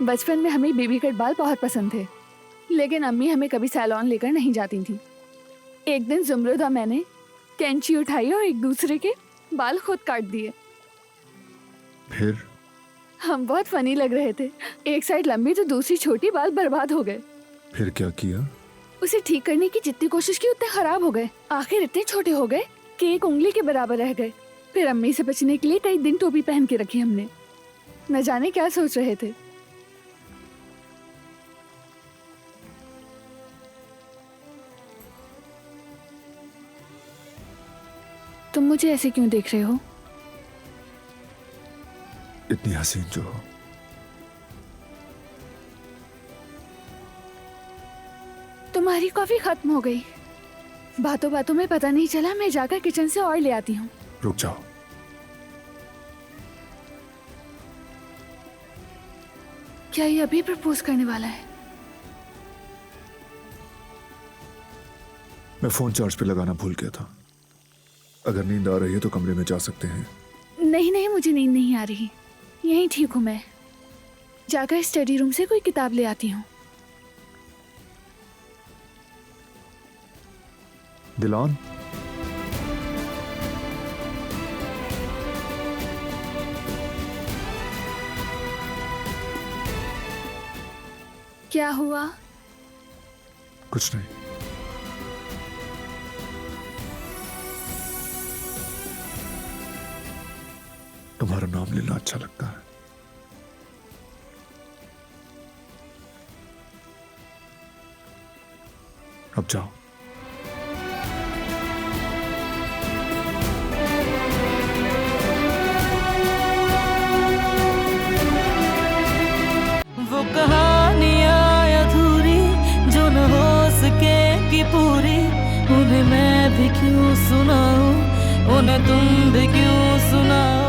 बचपन में हमें बेबी कट बाल बहुत पसंद थे, लेकिन अम्मी हमें कभी सैलून लेकर नहीं जाती थी। एक दिन जुमरुद और मैंने कैंची उठाई और एक दूसरे के बाल खुद काट दिए। फिर हम बहुत फनी लग रहे थे। एक साइड लंबी तो दूसरी छोटी, बाल बर्बाद हो गए। फिर क्या किया? उसे ठीक करने की जितनी कोशिश की उतने खराब हो गए। आखिर इतने छोटे हो गए कि एक उंगली के बराबर रह गए। फिर अम्मी से बचने के लिए कई दिन टोपी पहन के रखी हमने। न जाने क्या सोच रहे थे। तुम मुझे ऐसे क्यों देख रहे हो? इतनी हसीन जो हो। तुम्हारी कॉफी खत्म हो गई। बातों बातों में पता नहीं चला, मैं जाकर किचन से और ले आती हूँ। रुक जाओ। क्या ये अभी प्रपोज करने वाला है? मैं फोन चार्ज पे लगाना भूल गया था। अगर नींद आ रही है तो कमरे में जा सकते हैं। नहीं नहीं, मुझे नींद नहीं आ रही। यहीं ठीक हूँ मैं। जाकर स्टडी रूम से कोई किताब ले आती हूँ। दिलान, क्या हुआ? कुछ नहीं। तुम्हारा नाम लेना अच्छा लगता है। अब जाओ। वो कहानियाँ अधूरी जो न हो सके कि पूरी, उन्हें मैं भी क्यों सुनाऊं, उन्हें तुम भी क्यों सुनाओ।